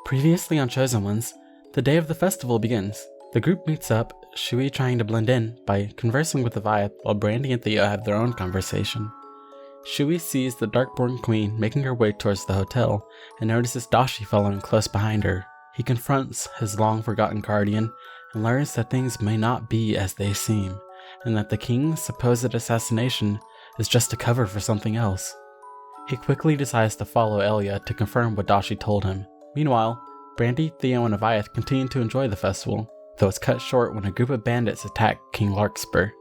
Previously on Chosen Ones, the day of the festival begins. The group meets up, Shui trying to blend in by conversing with Avayath while Brandy and Theo have their own conversation. Shui sees the Darkborn Queen making her way towards the hotel and notices Dashi following close behind her. He confronts his long-forgotten guardian and learns that things may not be as they seem, and that the king's supposed assassination is just a cover for something else. He quickly decides to follow Elia to confirm what Dashi told him. Meanwhile, Brandy, Theo, and Avayath continue to enjoy the festival, though it's cut short when a group of bandits attack King Larkspur.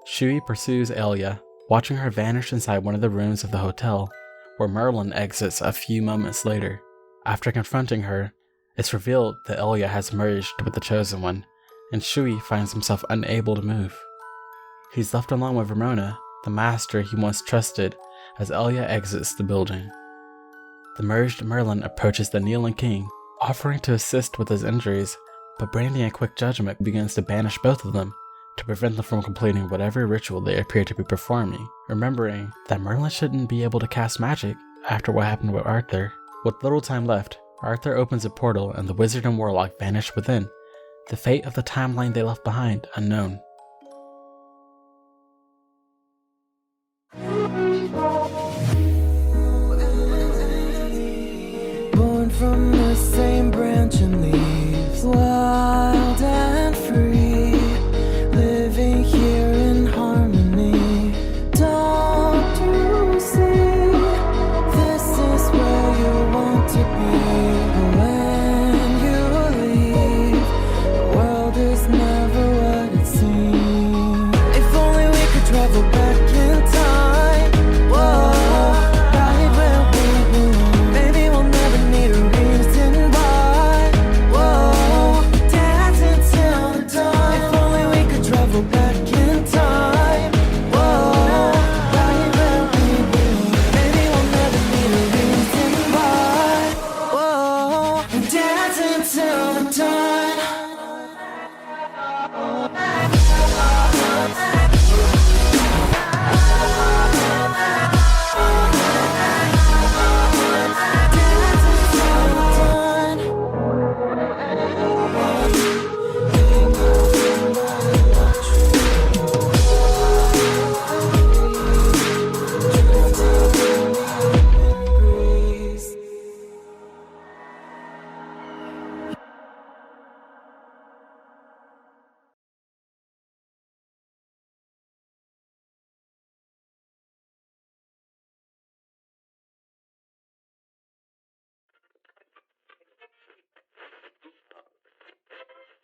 Shui pursues Elia, watching her vanish inside one of the rooms of the hotel, where Merlin exits a few moments later. After confronting her, it's revealed that Elia has merged with the Chosen One, and Shui finds himself unable to move. He's left alone with Ramona, the master he once trusted, as Elia exits the building. The merged Merlin approaches the kneeling king, offering to assist with his injuries, but Brandy in quick judgment begins to banish both of them to prevent them from completing whatever ritual they appear to be performing, remembering that Merlin shouldn't be able to cast magic after what happened with Arthur. With little time left, Arthur opens a portal and the wizard and warlock vanish within, the fate of the timeline they left behind unknown. From the same branch and leaves, wild and free, living here in harmony. Don't you see? This is where you want to be. When you leave, the world is never what it seems. If only we could travel back in time. Whoa.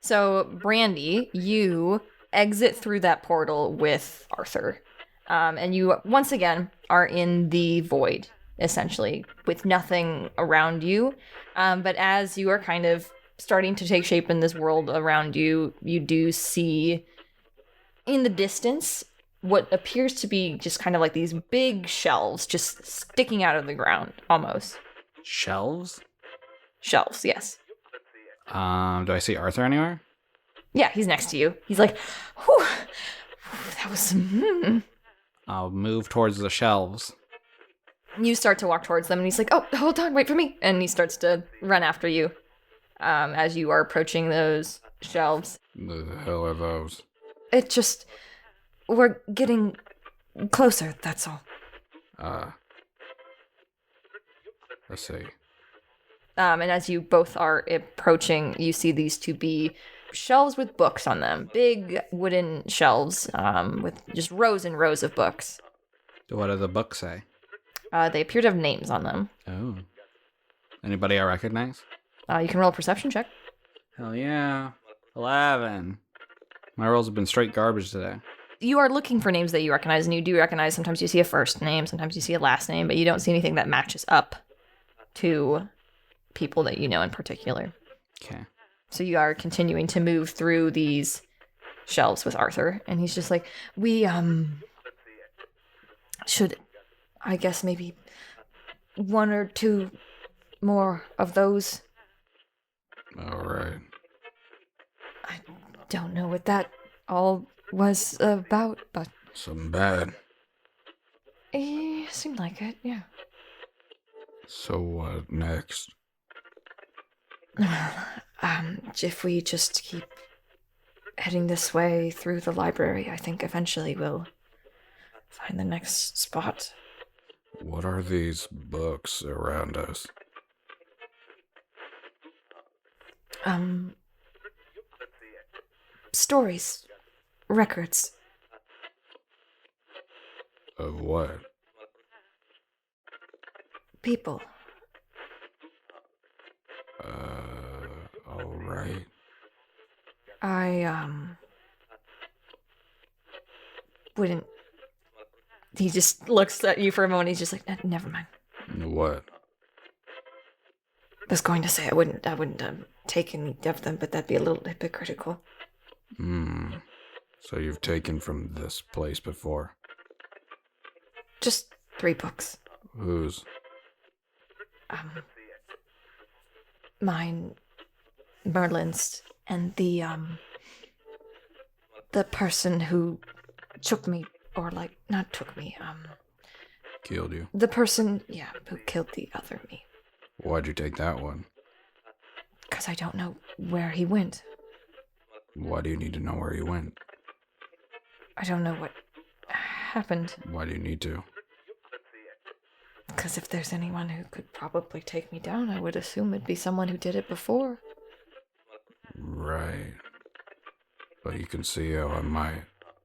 So, Brandy, you exit through that portal with Arthur. And you, once again, are in the void, essentially, with nothing around you. But as you are kind of starting to take shape in this world around you, you do see in the distance what appears to be just kind of like these big shelves just sticking out of the ground, almost. Shelves? Shelves, yes. Do I see Arthur anywhere? Yeah, he's next to you. He's like, whew, that was... I'll move towards the shelves. You start to walk towards them, and he's like, oh, hold on, wait for me. And he starts to run after you as you are approaching those shelves. The hell are those? It just... We're getting closer, that's all. Let's see. And as you both are approaching, you see these to be shelves with books on them. Big wooden shelves with just rows and rows of books. What do the books say? They appear to have names on them. Oh. Anybody I recognize? You can roll a perception check. Hell yeah. 11. My rolls have been straight garbage today. You are looking for names that you recognize, and you do recognize sometimes you see a first name, sometimes you see a last name, but you don't see anything that matches up to people that you know in particular. Okay. So you are continuing to move through these shelves with Arthur, and he's just like, we, should, I guess, maybe one or two more of those. All right. I don't know what that all was about, but... Something bad. Seemed like it, yeah. So what next? If we just keep heading this way through the library, I think eventually we'll find the next spot. What are these books around us? Stories. Records. Of what? People. Alright. I, wouldn't... He just looks at you for a moment, he's just like, never mind. What? I was going to say I wouldn't take any of them, but that'd be a little hypocritical. So you've taken from this place before? Just 3 books. Whose? Mine, Merlin's, and the person who took me, or like, not took me, Killed you? the person, who killed the other me. Why'd you take that one? Because I don't know where he went. Why do you need to know where he went? I don't know what happened. Why do you need to? Because if there's anyone who could probably take me down, I would assume it'd be someone who did it before. Right. But you can see how I might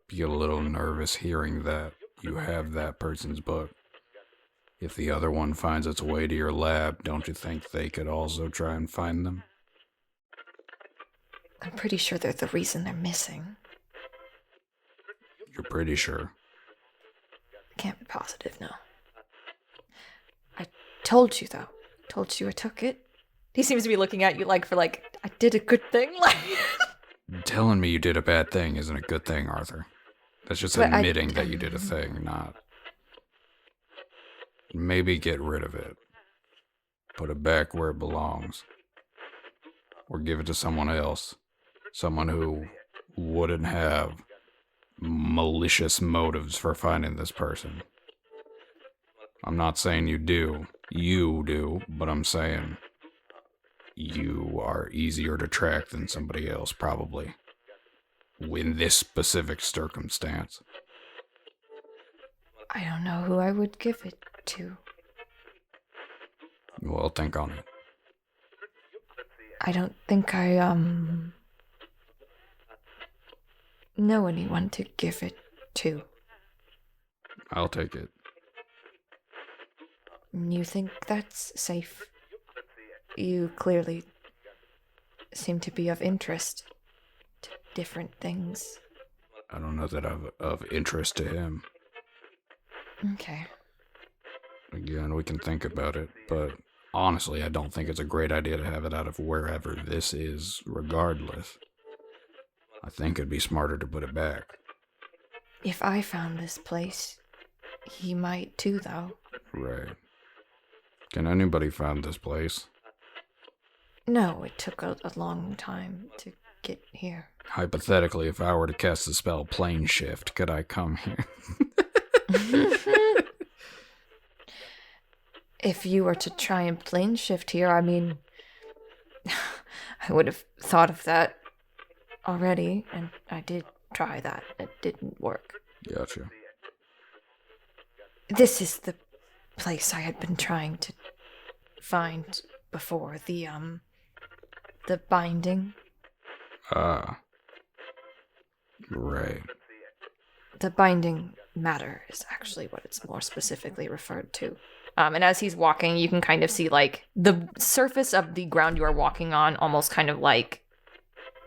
be a little nervous hearing that you have that person's book. If the other one finds its way to your lab, don't you think they could also try and find them? I'm pretty sure they're the reason they're missing. You're pretty sure. Can't be positive, no. I told you, though. Told you I took it. He seems to be looking at you I did a good thing. Telling me you did a bad thing isn't a good thing, Arthur. That's just But admitting that you did a thing, not... Maybe get rid of it. Put it back where it belongs. Or give it to someone else. Someone who wouldn't have malicious motives for finding this person. I'm not saying you do. You do, but I'm saying you are easier to track than somebody else, probably. In this specific circumstance. I don't know who I would give it to. Well, think on it. I don't think I, know anyone to give it to. I'll take it. You think that's safe? You clearly seem to be of interest to different things. I don't know that I'm of interest to him. Okay. Again, we can think about it, but honestly, I don't think it's a great idea to have it out of wherever this is, regardless. I think it'd be smarter to put it back. If I found this place, he might too, though. Right. Can anybody find this place? No, it took a long time to get here. Hypothetically, if I were to cast the spell Plane Shift, could I come here? If you were to try and plane shift here, I mean, I would have thought of that already, and I did try that. It didn't work. Gotcha. This is the place I had been trying to find before, the binding. Ah. Right. The binding matter is actually what it's more specifically referred to. And as he's walking, you can kind of see, the surface of the ground you are walking on almost kind of,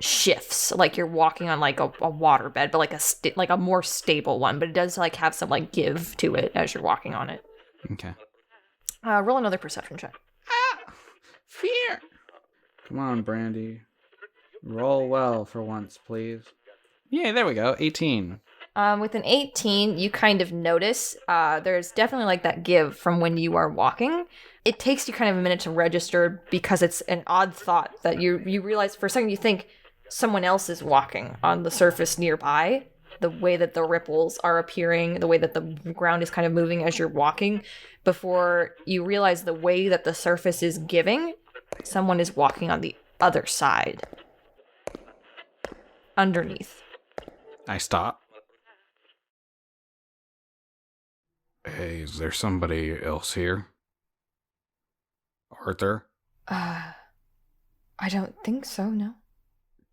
shifts. Like you're walking on, a waterbed, but, a more stable one. But it does, have some, give to it as you're walking on it. Okay. Roll another perception check. Fear! Come on, Brandy. Roll well for once, please. Yeah, there we go. 18. With an 18, you kind of notice there's definitely that give from when you are walking. It takes you kind of a minute to register because it's an odd thought that you realize for a second you think someone else is walking on the surface nearby. The way that the ripples are appearing, the way that the ground is kind of moving as you're walking, before you realize the way that the surface is giving Someone is walking on the other side. Underneath. I stop. Hey, is there somebody else here? Arthur? I don't think so, no.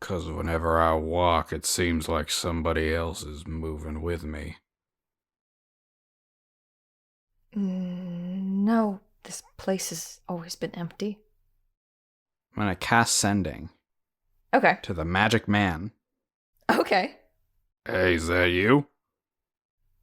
'Cause whenever I walk, it seems like somebody else is moving with me. No, this place has always been empty. I'm gonna cast Sending Okay. to the magic man. Okay. Hey, is that you?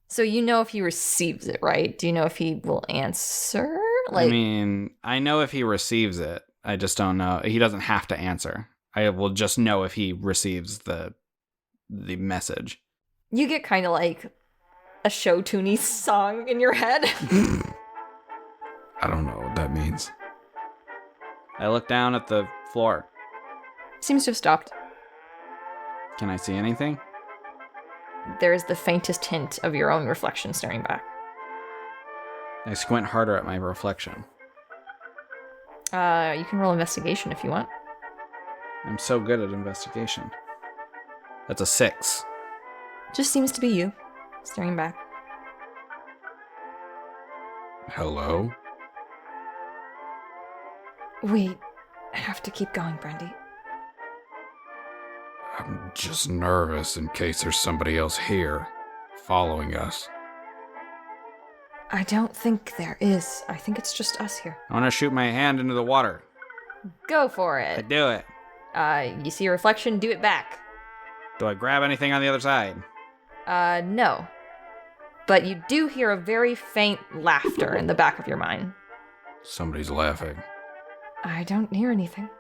So you know if he receives it, right? Do you know if he will answer? I mean, I know if he receives it. I just don't know. He doesn't have to answer. I will just know if he receives the message. You get kind of like a show tuney song in your head. I don't know what that means. I look down at the floor. Seems to have stopped. Can I see anything? There is the faintest hint of your own reflection staring back. I squint harder at my reflection. You can roll investigation if you want. I'm so good at investigation. That's a 6. Just seems to be you, staring back. Hello? We have to keep going, Brandy. I'm just nervous in case there's somebody else here, following us. I don't think there is. I think it's just us here. I want to shoot my hand into the water. Go for I it. do it. You see a reflection, do it back. Do I grab anything on the other side? No. But you do hear a very faint laughter in the back of your mind. Somebody's laughing. I don't hear anything.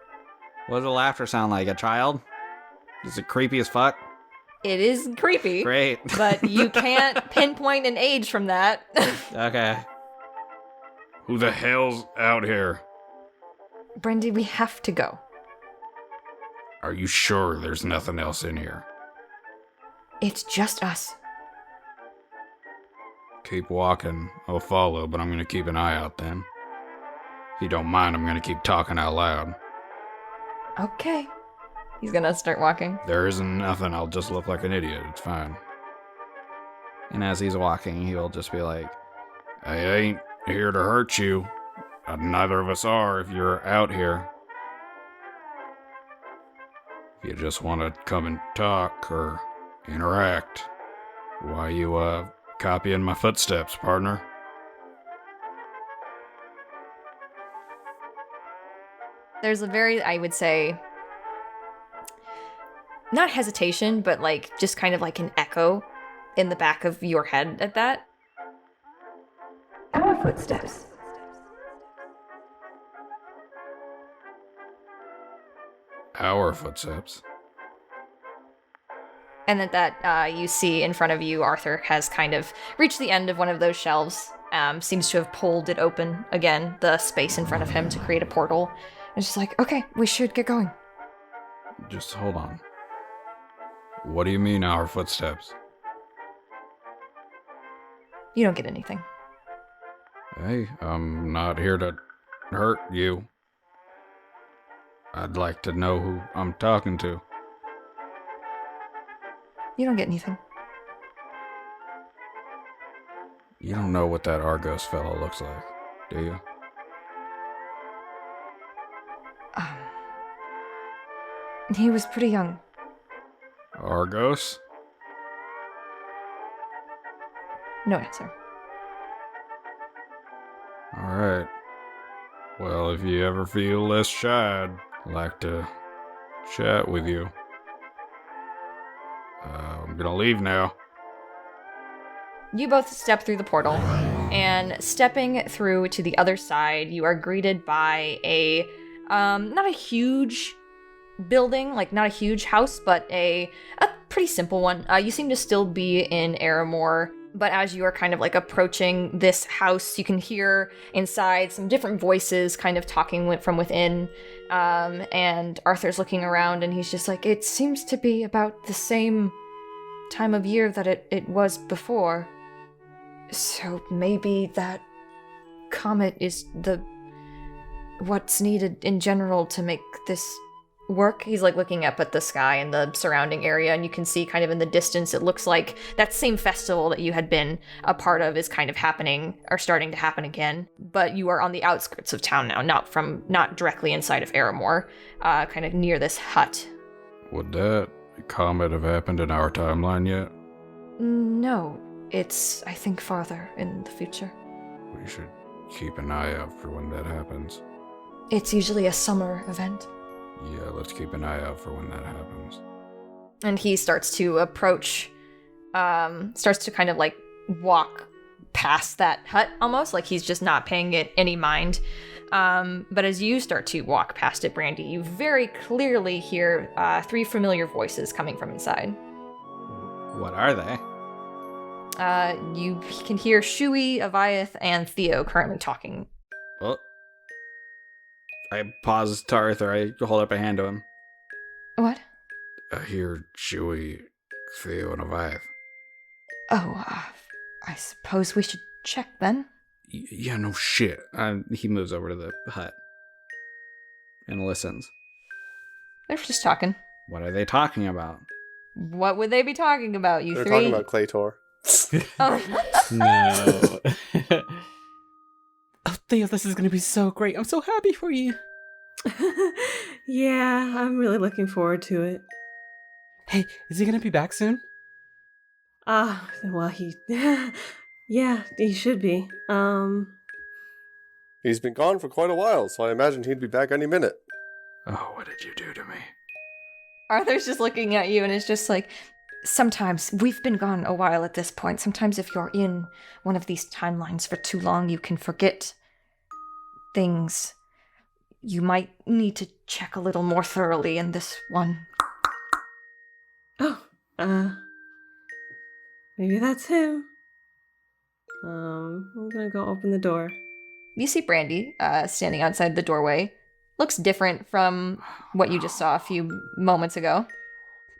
What does the laughter sound like? A child? Is it creepy as fuck? It is creepy. Great. But you can't pinpoint an age from that. Okay. Who the hell's out here? Brandy, we have to go. Are you sure there's nothing else in here? It's just us. Keep walking. I'll follow, but I'm gonna keep an eye out then. If you don't mind, I'm gonna keep talking out loud. Okay. He's gonna start walking. There isn't nothing, I'll just look like an idiot. It's fine. And as he's walking, he'll just be like, I ain't here to hurt you. Neither of us are if you're out here. If you just want to come and talk or interact, why you, copying my footsteps, partner? There's a very, I would say, not hesitation, but like just kind of like an echo in the back of your head at that. Our footsteps. Our footsteps. And that you see in front of you, Arthur has kind of reached the end of one of those shelves. Seems to have pulled it open again, the space in front of him to create a portal. And just like, okay, we should get going. Just hold on. What do you mean, our footsteps? You don't get anything. Hey, I'm not here to hurt you. I'd like to know who I'm talking to. You don't get anything. You don't know what that Argos fellow looks like, do you? He was pretty young. Argos? No answer. Alright. Well, if you ever feel less shy, I'd like to chat with you. I'm gonna leave now. You both step through the portal, and stepping through to the other side, you are greeted by a, not a huge building, like not a huge house, but a pretty simple one. You seem to still be in Aramore, but as you are kind of like approaching this house, you can hear inside some different voices kind of talking from within, and Arthur's looking around and he's just like, it seems to be about the same time of year that it was before. So maybe that comet is the what's needed in general to make this work. He's like looking up at the sky and the surrounding area, and you can see kind of in the distance, it looks like that same festival that you had been a part of is kind of happening or starting to happen again. But you are on the outskirts of town now, not directly inside of Aramore, kind of near this hut. Would that comet have happened in our timeline yet? No, it's, I think, farther in the future. We should keep an eye out for when that happens. It's usually a summer event. Yeah, let's keep an eye out for when that happens. And he starts to approach, starts to kind of like walk past that hut almost, like he's just not paying it any mind. But as you start to walk past it, Brandy, you very clearly hear 3 familiar voices coming from inside. What are they? You can hear Shui, Avayath, and Theo currently talking. Well, I pause to Arthur. I hold up a hand to him. What? I hear Shui, Theo, and Avayath. Oh, I suppose we should check then. Yeah, no shit. He moves over to the hut and listens. They're just talking. What are they talking about? What would they be talking about, you They're three? talking about Claytor. Oh. No. Oh, Theo, this is gonna be so great. I'm so happy for you. Yeah, I'm really looking forward to it. Hey, is he gonna be back soon? Well, yeah, he should be. He's been gone for quite a while, so I imagine he'd be back any minute. Oh, what did you do to me? Arthur's just looking at you and it's just like, sometimes we've been gone a while at this point. Sometimes if you're in one of these timelines for too long, you can forget things. You might need to check a little more thoroughly in this one. Oh, maybe that's him. I'm gonna go open the door. You see Brandy standing outside the doorway. Looks different from what you just saw a few moments ago.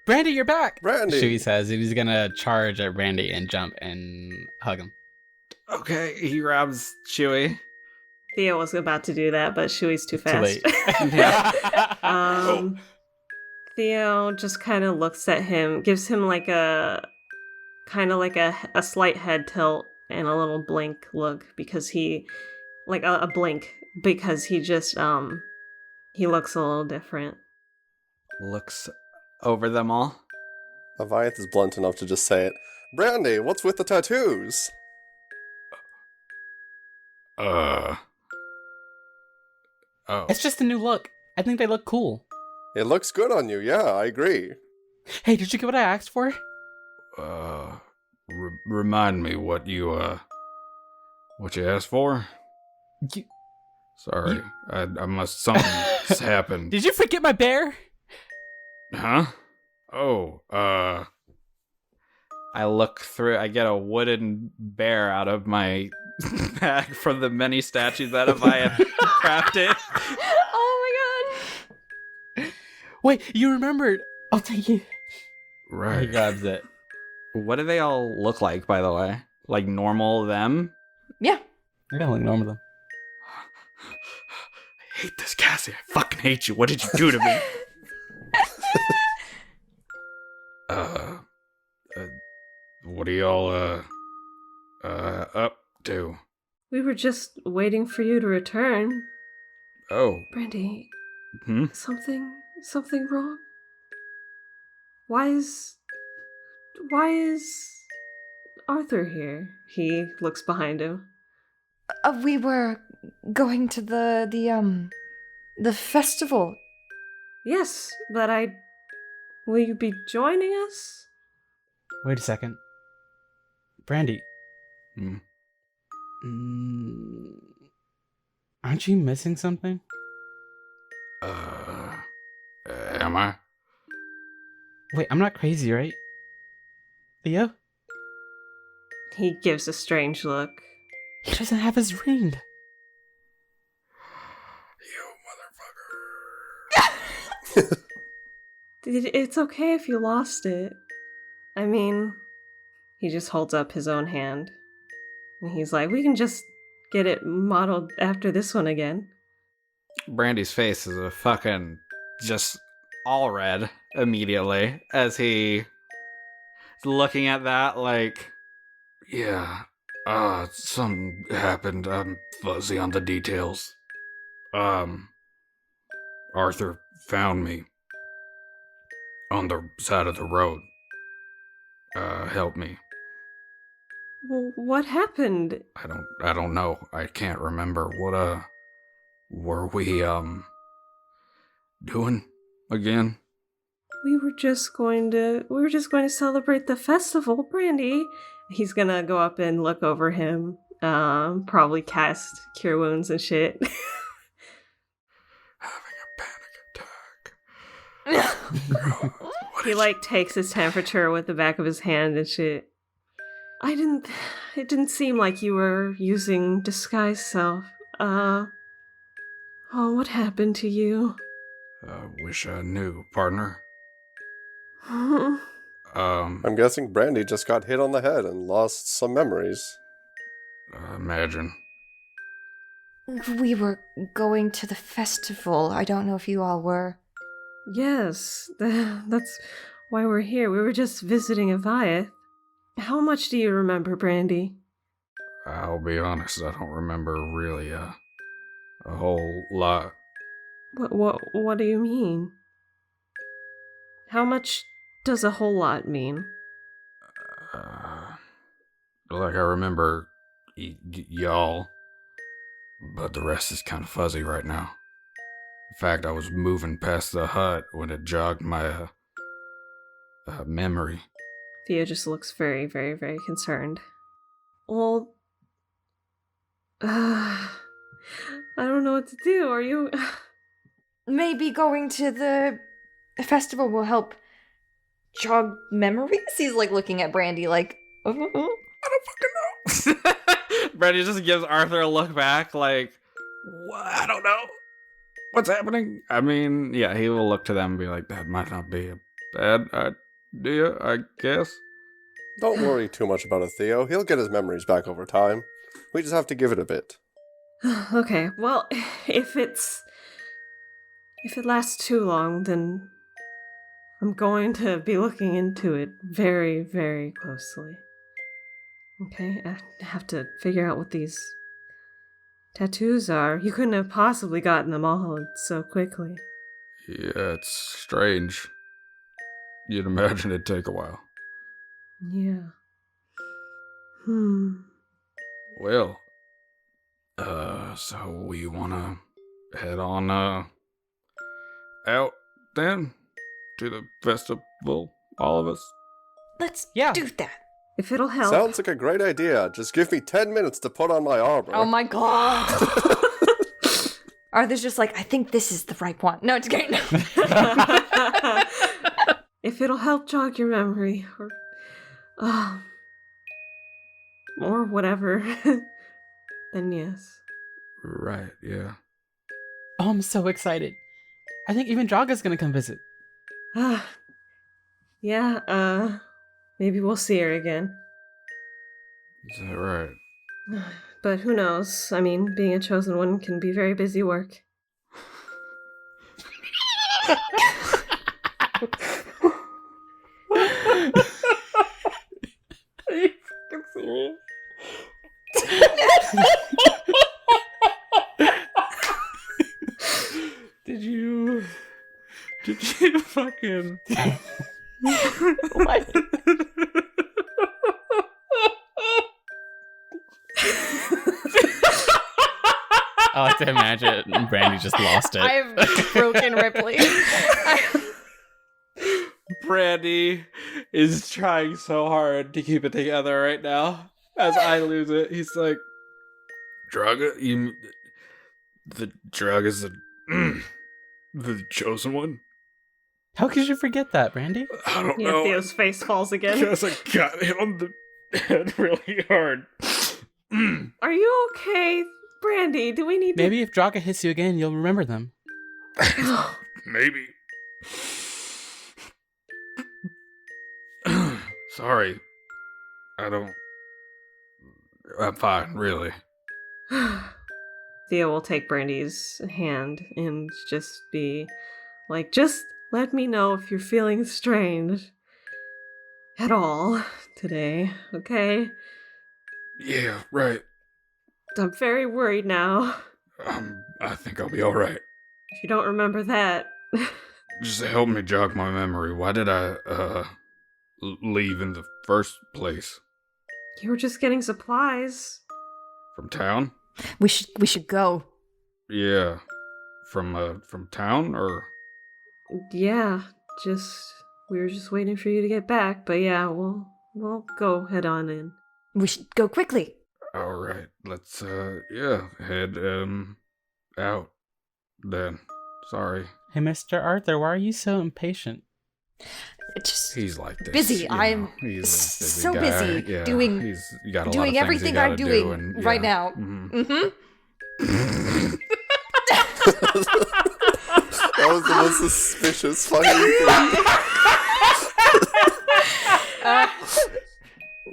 Brandy, you're back! Brandy! Shui says he's gonna charge at Brandy and jump and hug him. Okay, he grabs Shui. Theo was about to do that, but Shui's too fast. late. Theo just kind of looks at him, gives him like a slight head tilt and a little blink look because he just he looks a little different. Looks over them all. Avayath is blunt enough to just say it. Brandy, what's with the tattoos? Oh. It's just a new look. I think they look cool. It looks good on you, yeah, I agree. Hey, did you get what I asked for? Remind me what you asked for? You... Sorry, I must, something's happened. Did you forget my bear? Huh? Oh, I look through. I get a wooden bear out of my bag from the many statues that Avayath crafted. Oh my god! Wait, you remembered. I'll take you. right. He grabs it. What do they all look like, by the way? Like normal them? Yeah. I gotta look normal though. I hate this, Cassie. I fucking hate you. What did you do to me? What are y'all, up to? We were just waiting for you to return. Oh, Brandy, Hmm? something wrong? Why is Arthur here? He looks behind him. We were going to the festival. Yes, but will you be joining us? Wait a second. Brandy. Hmm. Aren't you missing something? Am I? Wait, I'm not crazy, right? Theo? He gives a strange look. He doesn't have his ring. You motherfucker. It's okay if you lost it. I mean, he just holds up his own hand. And he's like, we can just get it modeled after this one again. Brandy's face is a fucking just all red immediately as he is looking at that like, Yeah. Something happened. I'm fuzzy on the details. Arthur found me on the side of the road. Help me. What happened? I don't know. I can't remember. What, were we, doing again? We were just going to celebrate the festival, Brandy. He's gonna go up and look over him. Probably cast cure wounds and shit. Having a panic attack. He like takes his temperature with the back of his hand and shit. It didn't seem like you were using disguise self. What happened to you? I wish I knew, partner. I'm guessing Brandy just got hit on the head and lost some memories. I imagine. We were going to the festival. I don't know if you all were. Yes, that's why we're here. We were just visiting Avayath. How much do you remember, Brandy? I'll be honest, I don't remember really, a whole lot. What do you mean? How much does a whole lot mean? Like I remember y'all, but the rest is kind of fuzzy right now. In fact, I was moving past the hut when it jogged my memory. Theo just looks very, very, very concerned. Well, I don't know what to do. Are you... Maybe going to the festival will help jog memories? He's like looking at Brandy like, I don't fucking know. Brandy just gives Arthur a look back like, what? I don't know. What's happening? I mean, yeah, he will look to them and be like, that might not be a bad idea, I guess. Don't worry too much about it, Theo. He'll get his memories back over time. We just have to give it a bit. Okay, well, if it lasts too long, then I'm going to be looking into it very, very closely. Okay, I have to figure out what these tattoos are. You couldn't have possibly gotten them all so quickly. Yeah, it's strange. You'd imagine it'd take a while. Yeah. Well, so we wanna head on, out then? To the festival, all of us? let's Yeah. do that. If it'll help. Sounds like a great idea. Just give me 10 minutes to put on my armor. Oh my god. Arthur's just like, I think this is the right one. No, it's great. If it'll help jog your memory, or whatever, then yes. Right, yeah. Oh, I'm so excited. I think even Jaga's gonna come visit. Yeah, maybe we'll see her again. Is that right? But who knows? I mean, being a chosen one can be very busy work. Are you fucking serious? Did you fucking... What? I like to imagine Brandy just lost it. I've broken Ripley. Brandy is trying so hard to keep it together right now. As I lose it, he's like, Drug? The drug is the chosen one? How could you forget that, Brandy? I don't Yeah, know. Theo's face falls again. Because I got hit on the head really hard. Are you okay, Brandy? Do we need to... Maybe if Draga hits you again, you'll remember them. Maybe. Sorry. I'm fine, really. Theo will take Brandy's hand and just be like, just let me know if you're feeling strange at all today, okay? Yeah, right. I'm very worried now. I think I'll be alright. If you don't remember that. Just help me jog my memory. Why did I, leave in the first place? You were just getting supplies. From town? We should go. Yeah. From town, or? Yeah, we were just waiting for you to get back, but yeah, we'll go head on in. We should go quickly. Alright, let's, head, out. Then. Sorry. Hey, Mr. Arthur, why are you so impatient? Just He's like this. busy. you know. I'm He's a busy so guy. busy Yeah, doing you got a lot of doing things everything you I'm gotta doing do, and, right yeah. now. Mhm. That was the most suspicious fucking thing.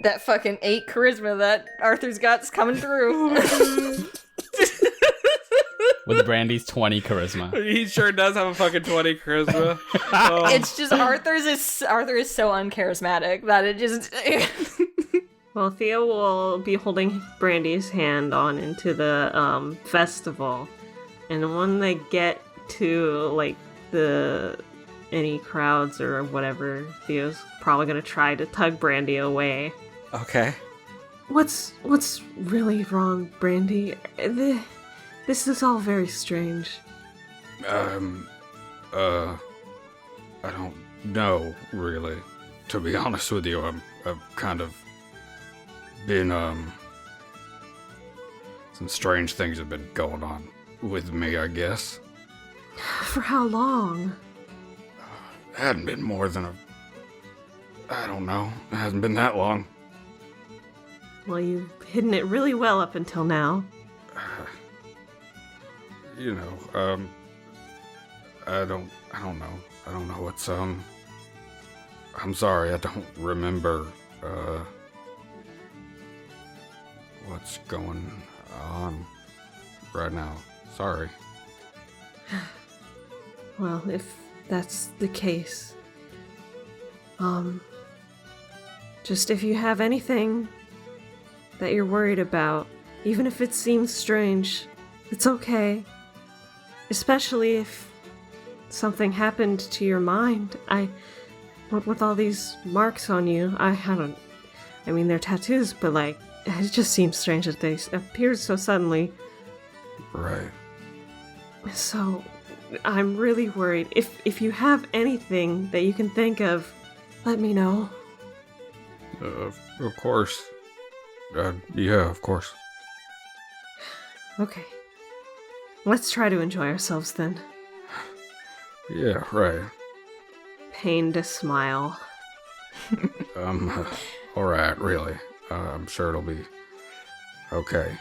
That fucking 8 charisma that Arthur's got's coming through. With Brandy's 20 charisma. He sure does have a fucking 20 charisma. Oh. It's just Arthur is so uncharismatic that it just. Well, Theo will be holding Brandy's hand on into the festival, and when they get to like any crowds or whatever, Theo's probably gonna try to tug Brandy away. Okay. What's really wrong, Brandy? This is all very strange. I don't know, really. To be honest with you, I've kind of been, some strange things have been going on with me, I guess. For how long? It hadn't been more than I don't know. It hasn't been that long. Well, you've hidden it really well up until now. You know, I don't know. I don't know what's, I'm sorry, I don't remember, what's going on right now. Sorry. Well, if that's the case, just if you have anything that you're worried about, even if it seems strange, it's okay. Especially if something happened to your mind. With all these marks on you, I mean, they're tattoos, but like, it just seems strange that they appeared so suddenly. Right. So, I'm really worried. If you have anything that you can think of, let me know. Of course. Yeah, of course. Okay. Let's try to enjoy ourselves then. Yeah, right. Pained a smile. Alright, really. I'm sure it'll be okay.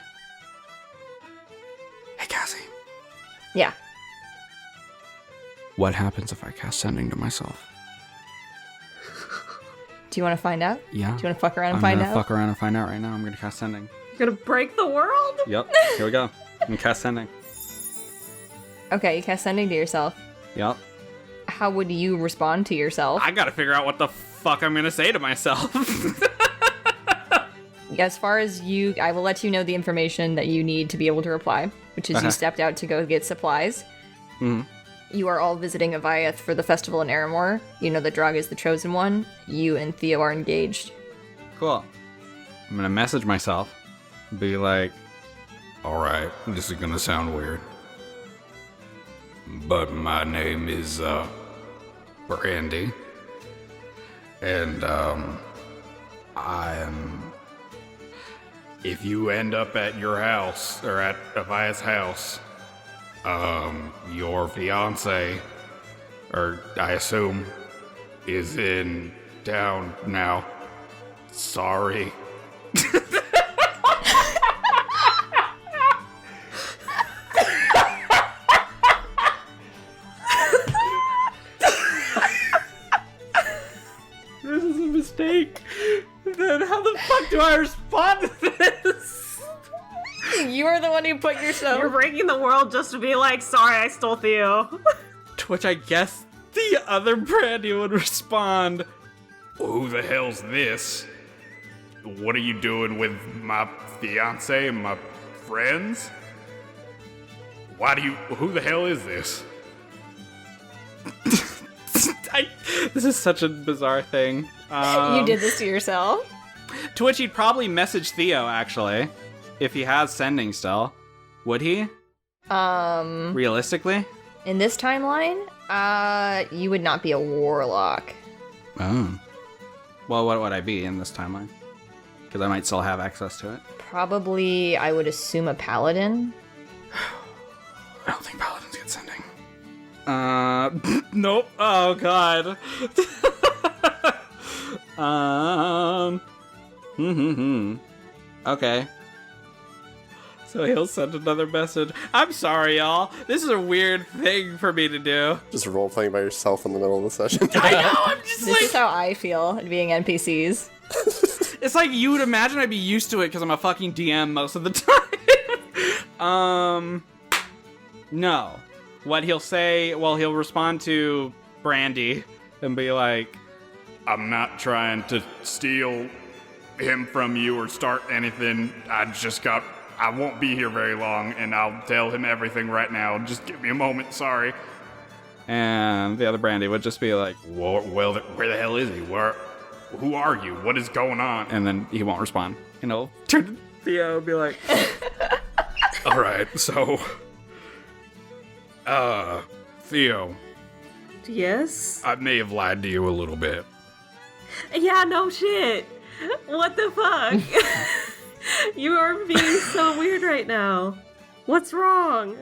Hey, Cassie. Yeah. What happens if I cast Sending to myself? Do you want to find out? Yeah. Do you want to fuck around and I'm find gonna out? fuck around and find out right now. I'm gonna cast Sending. You're gonna break the world? Yep. Here we go. I'm gonna cast Sending. Okay, you cast sending to yourself. Yep. How would you respond to yourself? I gotta figure out what the fuck I'm gonna say to myself. As far as you, I will let you know the information that you need to be able to reply, which is you stepped out to go get supplies. Mm-hmm. You are all visiting Avayath for the festival in Aramor. You know that Drog is the chosen one. You and Theo are engaged. Cool. I'm gonna message myself. Be like, Alright, this is gonna sound weird. But my name is, Brandy. And, if you end up at your house, or at Avayath's house, your fiance, or I assume, is in town now. Sorry. this is a mistake. Then how the fuck do I respond to this? You are the one who put yourself. You're breaking the world just to be like, sorry, I stole Theo. To which I guess the other Brandy would respond, Well, who the hell's this? What are you doing with my fiance and my friends? Who the hell is this? this is such a bizarre thing. You did this to yourself? To which he'd probably message Theo, actually. If he has sending still. Would he? Realistically? In this timeline, you would not be a warlock. Oh. Well, what would I be in this timeline? Because I might still have access to it. Probably, I would assume a paladin. I don't think paladins get sending. Nope. Oh, God. Okay. So he'll send another message. I'm sorry, y'all. This is a weird thing for me to do. Just role playing by yourself in the middle of the session. I know. I'm just This is how I feel being NPCs. It's like you would imagine I'd be used to it because I'm a fucking DM most of the time. No. What he'll say, well, he'll respond to Brandy and be like, I'm not trying to steal him from you or start anything. I won't be here very long, and I'll tell him everything right now. Just give me a moment, sorry. and the other Brandy would just be like, Well, where the hell is he? Who are you? What is going on? and then he won't respond. And he'll turn to Theo and be like, All right, so, Theo, Yes? I may have lied to you a little bit. Yeah, no shit. What the fuck? You are being so weird right now. What's wrong?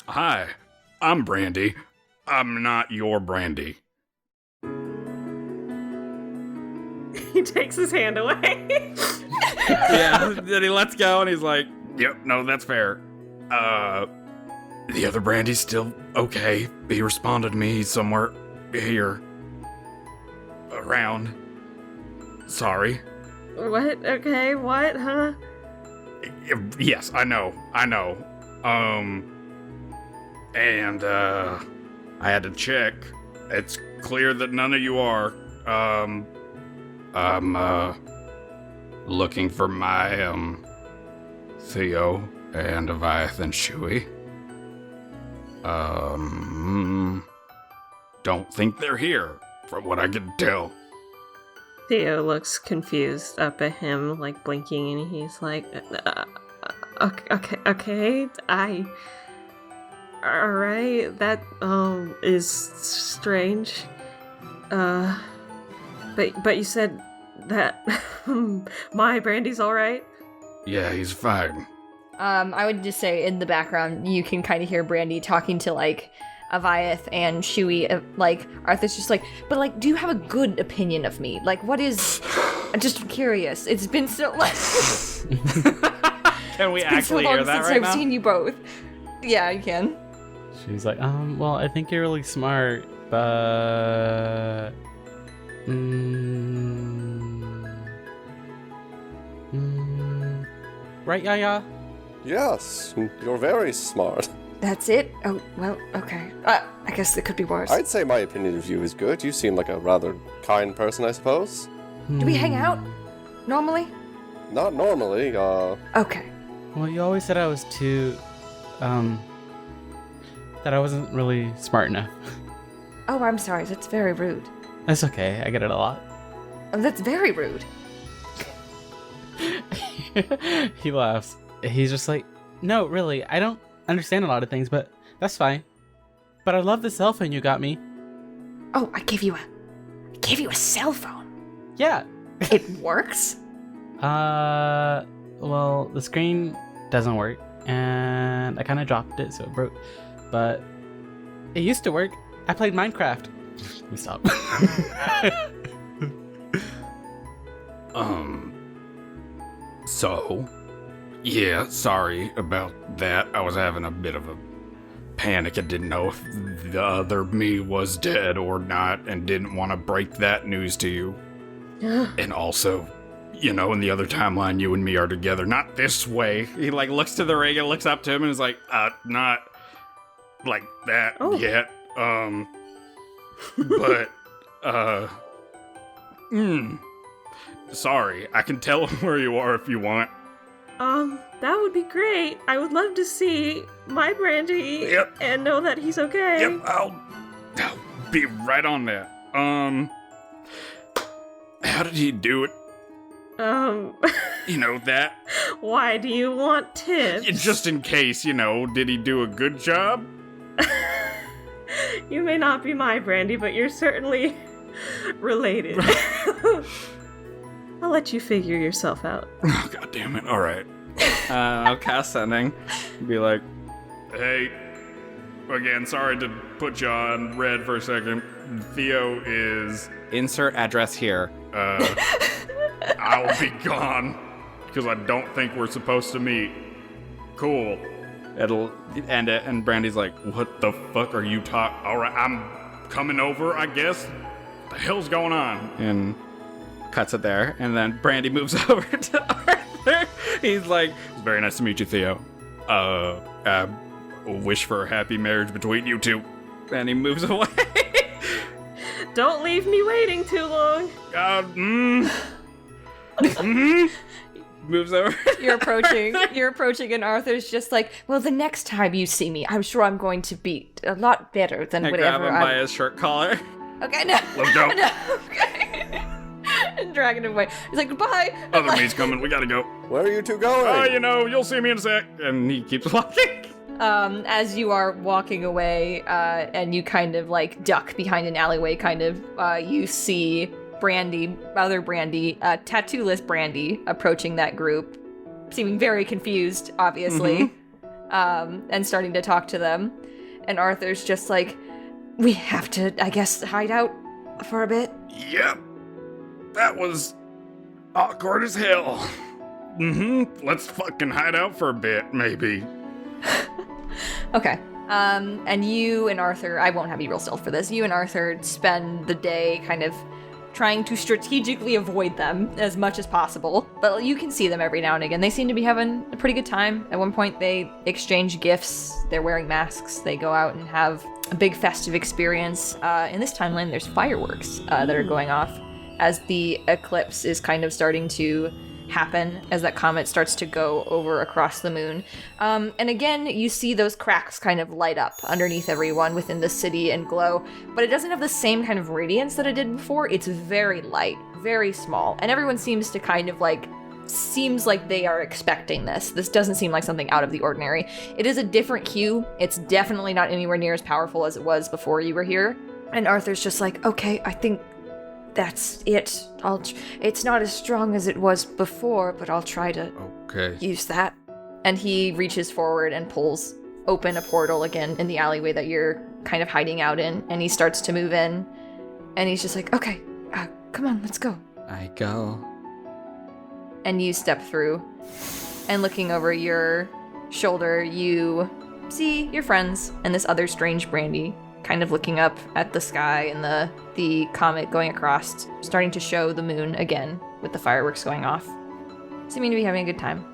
Hi, I'm Brandy. I'm not your Brandy. He takes his hand away. yeah. Then he lets go and he's like, Yep, no, that's fair. The other Brandy's still okay. He responded to me. He's somewhere here. Around. Sorry. What? Okay, what? Huh? Yes, I know. And, I had to check. It's clear that none of you are. I'm, looking for my, Theo and Avayath and Shui. Don't think they're here, from what I can tell. Theo looks confused up at him, like blinking, and he's like, okay, alright, that, is strange. But you said that my Brandy's alright? Yeah, he's fine. I would just say in the background, you can kind of hear Brandy talking to, like, Avayath and Shui. Like, Arthur's just like, but, like, do you have a good opinion of me? Like, what is... I'm just curious. It's been so long... can we It's been so actually long hear that since right I've now? seen you both. Yeah, you can. She's like, well, I think you're really smart, but... Right, Yaya? Yes, you're very smart. That's it? Oh, well, okay. I guess it could be worse. I'd say my opinion of you is good. You seem like a rather kind person, I suppose. Do we hang out? Normally? Not normally, Okay. Well, you always said I was too, that I wasn't really smart enough. Oh, I'm sorry. That's very rude. That's okay, I get it a lot. Oh, that's very rude. He laughs. He's just like, no, really, I don't understand a lot of things, but that's fine. But I love the cell phone you got me. Oh, I gave you a cell phone. Yeah. It works? Well, the screen doesn't work, and I kind of dropped it, so it broke. But it used to work. I played Minecraft. Let me stop. So, yeah, sorry about that. I was having a bit of a panic. I didn't know if the other me was dead or not and didn't want to break that news to you. And also, you know, in the other timeline, you and me are together. Not this way. He like looks to the ring and looks up to him and is like, not like that yet. But sorry, I can tell him where you are if you want. That would be great. I would love to see my Brandy and know that he's okay. Yep, I'll be right on that. How did he do it? You know that? Why do you want tips? Just in case, you know, did he do a good job? You may not be my Brandy, but you're certainly related. I'll let you figure yourself out. Oh, God damn it. All right. I'll cast sending. Be like, hey, again, sorry to put you on red for a second. Theo is... Insert address here. I'll be gone, because I don't think we're supposed to meet. Cool. It'll end it, and Brandy's like, what the fuck are you talking? Alright, I'm coming over, I guess. What the hell's going on? And cuts it there, and then Brandy moves over to Arthur. He's like, it's very nice to meet you, Theo. Wish for a happy marriage between you two. And he moves away. Don't leave me waiting too long. Moves over. You're approaching, and Arthur's just like, well, the next time you see me, I'm sure I'm going to be a lot better than I whatever. grab him by his shirt collar. Okay, no. Let's go. No, okay. And dragging him away. He's like, goodbye. Other me's coming. We gotta go. Where are you two going? Oh, you know, you'll see me in a sec. And he keeps walking. As you are walking away, and you kind of like duck behind an alleyway, you see Brandy, tattooless Brandy, approaching that group, seeming very confused, obviously, and starting to talk to them. And Arthur's just like, we have to, I guess, hide out for a bit. Yep. That was awkward as hell. Let's fucking hide out for a bit, maybe. Okay. And you and Arthur, I won't have you real stealth for this, you and Arthur spend the day kind of trying to strategically avoid them as much as possible. But you can see them every now and again. They seem to be having a pretty good time. At one point, they exchange gifts. They're wearing masks. They go out and have a big festive experience. In this timeline, there's fireworks that are going off as the eclipse is kind of starting to happen, as that comet starts to go over across the moon. And again, you see those cracks kind of light up underneath everyone within the city and glow, but it doesn't have the same kind of radiance that it did before. It's very light, very small, and everyone seems to kind of seems like they are expecting this. This doesn't seem like something out of the ordinary. It is a different hue. It's definitely not anywhere near as powerful as it was before you were here. And Arthur's just like, okay, I think that's it. It's not as strong as it was before, but I'll try to use that. And he reaches forward and pulls open a portal again in the alleyway that you're kind of hiding out in, and he starts to move in, and he's just like, okay, come on, let's go. I go. And you step through, and looking over your shoulder, you see your friends and this other strange Brandy kind of looking up at the sky and the comet going across, starting to show the moon again with the fireworks going off. Seeming to be having a good time.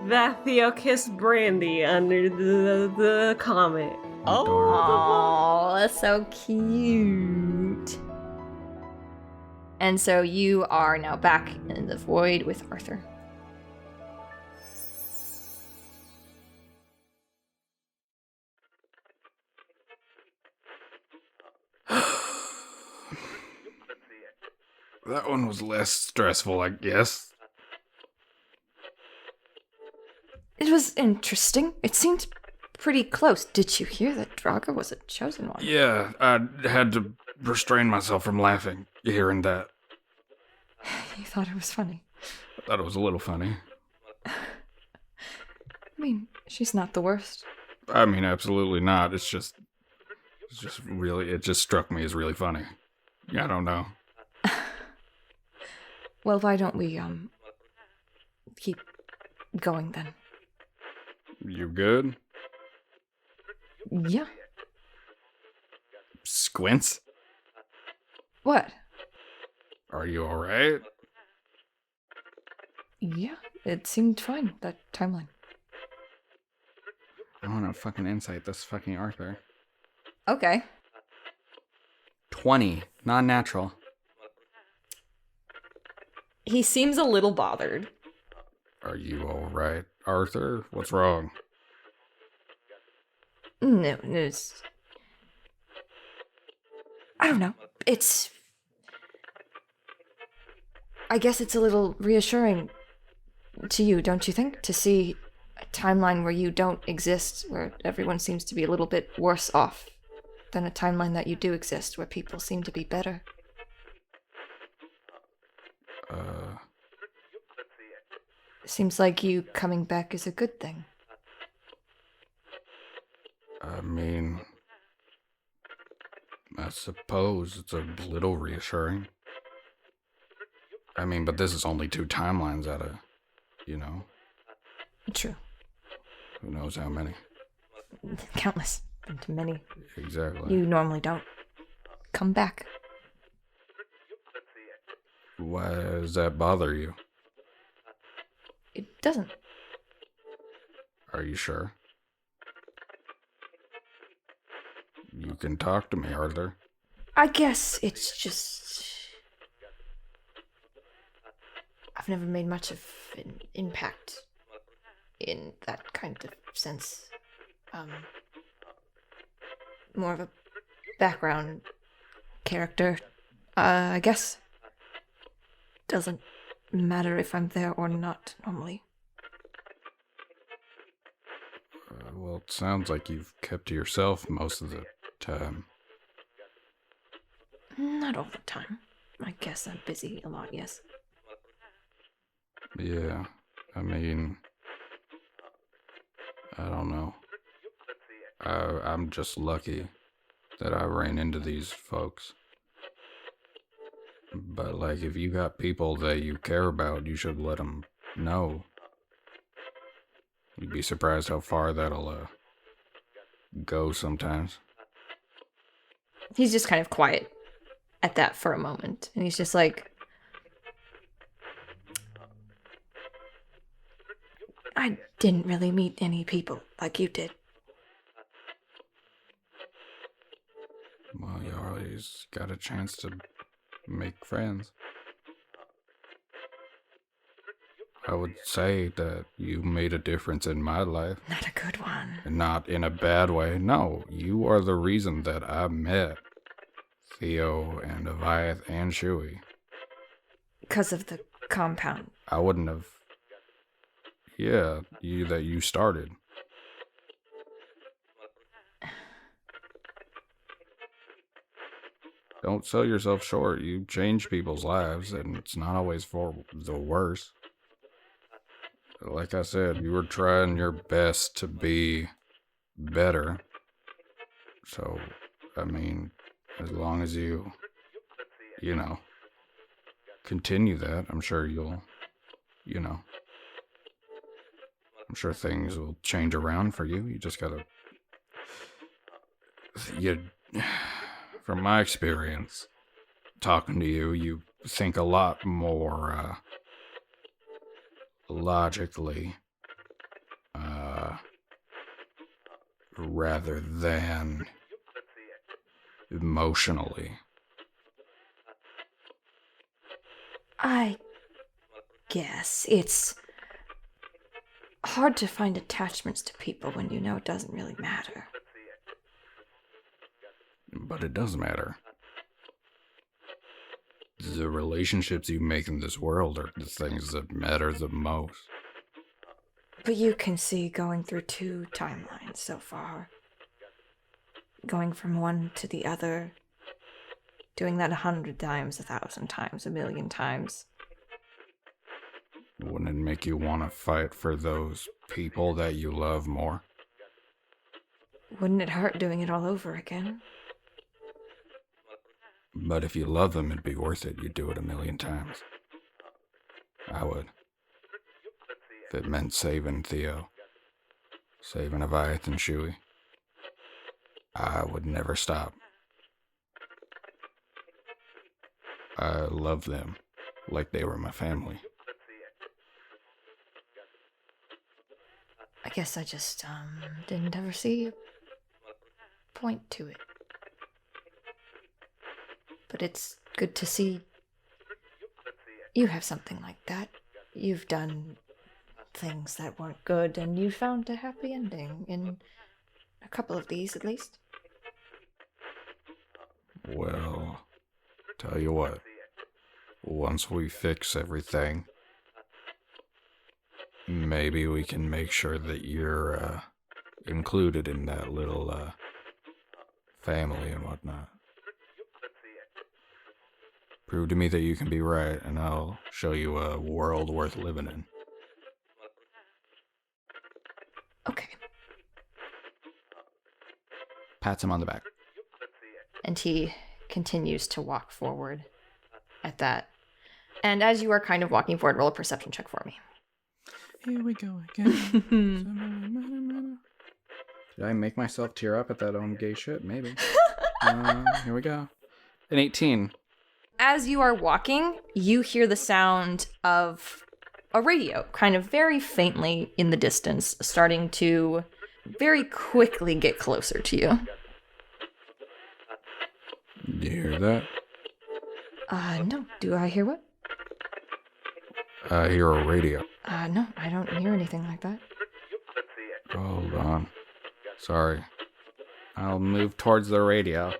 That Theo kissed Brandy under the comet. Oh, that's so cute. And so you are now back in the void with Arthur. That one was less stressful, I guess. It was interesting. It seemed pretty close. Did you hear that Draga was a chosen one? Yeah, I had to restrain myself from laughing, hearing that. You thought it was funny. I thought it was a little funny. I mean, she's not the worst. I mean, absolutely not. It just struck me as really funny. I don't know. Well, why don't we, keep going then? You good? Yeah. Squints? What? Are you alright? Yeah, it seemed fine, that timeline. I want to fucking insight this fucking Arthur. Okay. 20. Non-natural. He seems a little bothered. Are you alright, Arthur? What's wrong? No, it's... I don't know. I guess it's a little reassuring to you, don't you think? To see a timeline where you don't exist, where everyone seems to be a little bit worse off, than a timeline that you do exist, where people seem to be better. Seems like you coming back is a good thing. I mean, I suppose it's a little reassuring. I mean, but this is only 2 timelines out of, True. who knows how many. Countless. And to many. Exactly. You normally don't come back. Why does that bother you? It doesn't. Are you sure? You can talk to me, Arthur. I guess it's just... I've never made much of an impact in that kind of sense. More of a background character, I guess. Doesn't matter if I'm there or not, normally. Well, it sounds like you've kept to yourself most of the time. Not all the time. I guess I'm busy a lot, yes. Yeah, I mean, I don't know. I'm just lucky that I ran into these folks. But, like, if you got people that you care about, you should let them know. You'd be surprised how far that'll, go sometimes. He's just kind of quiet at that for a moment. And he's just like... I didn't really meet any people like you did. Well, you always got a chance to make friends. I would say that you made a difference in my life. Not a good one. And not in a bad way. No, you are the reason that I met Theo and Avayath and Shui. Because of the compound. I wouldn't have... Yeah, you started. Don't sell yourself short. You change people's lives, and it's not always for the worse. Like I said, you were trying your best to be better. So, I mean, as long as you continue that, I'm sure you'll, I'm sure things will change around for you. You just gotta, from my experience, talking to you, you think a lot more, logically, rather than emotionally. I guess it's hard to find attachments to people when you know it doesn't really matter. But it does matter. The relationships you make in this world are the things that matter the most. But you can see going through 2 timelines so far. Going from one to the other. Doing that 100 times, 1,000 times, 1,000,000 times. Wouldn't it make you want to fight for those people that you love more? Wouldn't it hurt doing it all over again? But if you love them, it'd be worth it. You'd do it 1,000,000 times. I would. If it meant saving Theo, saving Avayath and Shui, I would never stop. I love them like they were my family. guess I just didn't ever see a point to it. But it's good to see you have something like that. You've done things that weren't good, and you found a happy ending in a couple of these, at least. Well, tell you what. Once we fix everything, maybe we can make sure that you're included in that little family and whatnot. Prove to me that you can be right, and I'll show you a world worth living in. Okay. Pats him on the back. And he continues to walk forward at that. And as you are kind of walking forward, roll a perception check for me. Here we go again. Did I make myself tear up at that own gay shit? Maybe. Here we go. An 18. As you are walking, you hear the sound of a radio, kind of very faintly in the distance, starting to very quickly get closer to you. Do you hear that? No. Do I hear what? I hear a radio. No, I don't hear anything like that. Hold on. Sorry. I'll move towards the radio.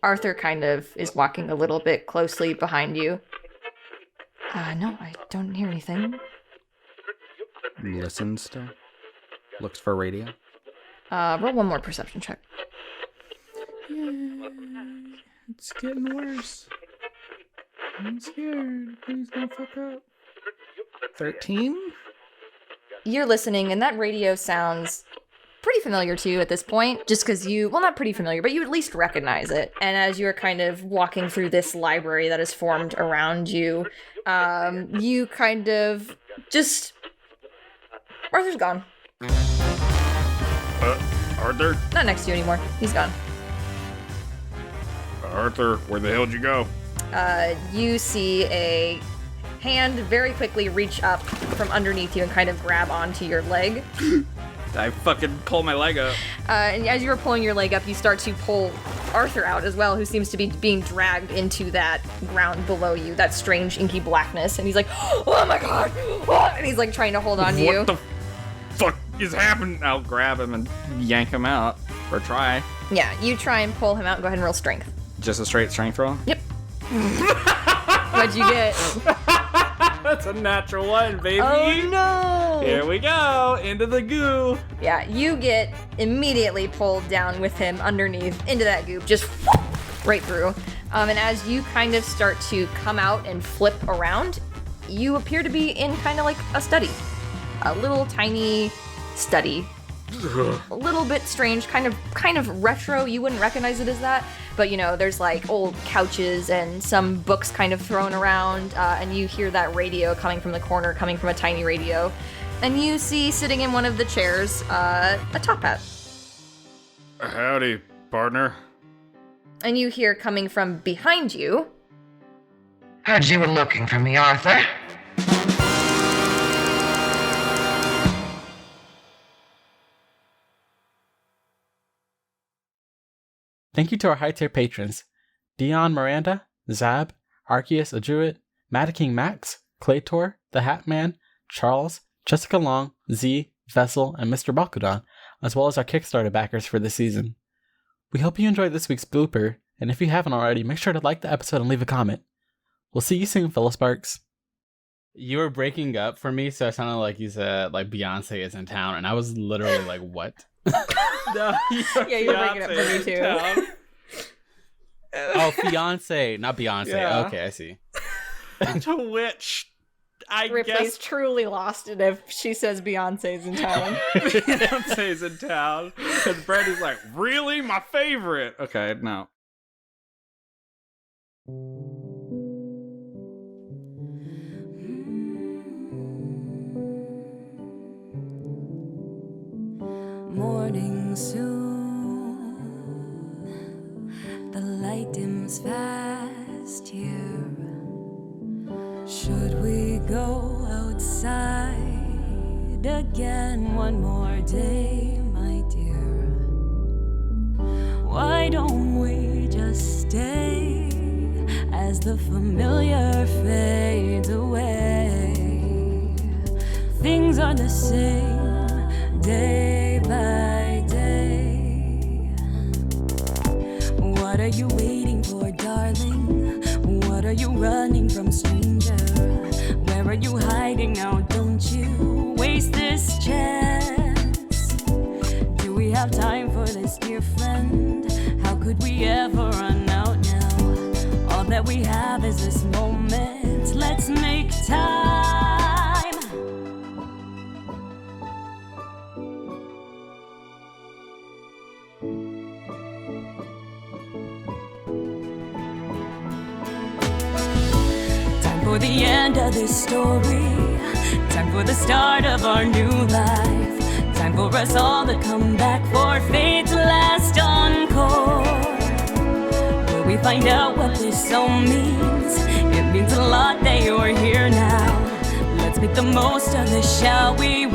Arthur kind of is walking a little bit closely behind you. No, I don't hear anything. Listens still. Looks for radio. Roll one more perception check. Yeah, it's getting worse. I'm scared. Please don't fuck up. 13? You're listening, and that radio sounds pretty familiar to you at this point, just because well, not pretty familiar, but you at least recognize it. And as you're kind of walking through this library that is formed around you, you kind of just... Arthur's gone. Arthur? Not next to you anymore. He's gone. Arthur, where the hell did you go? You see a hand very quickly reach up from underneath you and kind of grab onto your leg. I fucking pull my leg up. And as you were pulling your leg up, you start to pull Arthur out as well, who seems to be being dragged into that ground below you, that strange inky blackness. And he's like, oh my god! And he's like trying to hold on to you. What the fuck is happening? I'll grab him and yank him out. Or try. Yeah, you try and pull him out and go ahead and roll strength. Just a straight strength roll? Yep. What'd you get? That's a natural one, baby. Oh no! Here we go, into the goo. Yeah, you get immediately pulled down with him underneath into that goop, just right through. And as you kind of start to come out and flip around, you appear to be in kind of like a study. A little tiny study. A little bit strange, kind of retro. You wouldn't recognize it as that, but you know, there's like old couches and some books kind of thrown around, and you hear that radio coming from the corner, coming from a tiny radio, and you see sitting in one of the chairs a top hat. Howdy, partner. And you hear coming from behind you. Heard you were looking for me, Arthur. Thank you to our high-tier patrons, Dion, Miranda, Zab, Arkeus, a Druid, Mataking Max, Claytor, the Hat Man, Charles, Jessica Long, Z, Vessel, and Mr. Bakudan, as well as our Kickstarter backers for this season. We hope you enjoyed this week's blooper, and if you haven't already, make sure to like the episode and leave a comment. We'll see you soon, fellow Sparks. You were breaking up for me, so it sounded like you said, like, Beyonce is in town, and I was literally like, what? No, Yeah, you were breaking up for me too. Oh, fiance, not Beyonce. Yeah. Okay, I see. To which I Ripley's guess truly lost it if she says Beyonce's in town. Beyonce's in town. Because Brandy's like, really? My favorite. Okay, no. Morning soon, the light dims fast here. Should we go outside again one more day, my dear. Why don't we just stay as the familiar fades away? Things are the same day by day. What are you waiting for, darling? What are you running from, stranger? Where are you hiding now? Don't you waste this chance. Do we have time for this, dear friend? How could we ever run out now? All that we have is this moment. Let's make time. Time for the end of this story. Time for the start of our new life. Time for us all to come back for fate's last encore. Will we find out what this all means? It means a lot that you're here now. Let's make the most of this, shall we?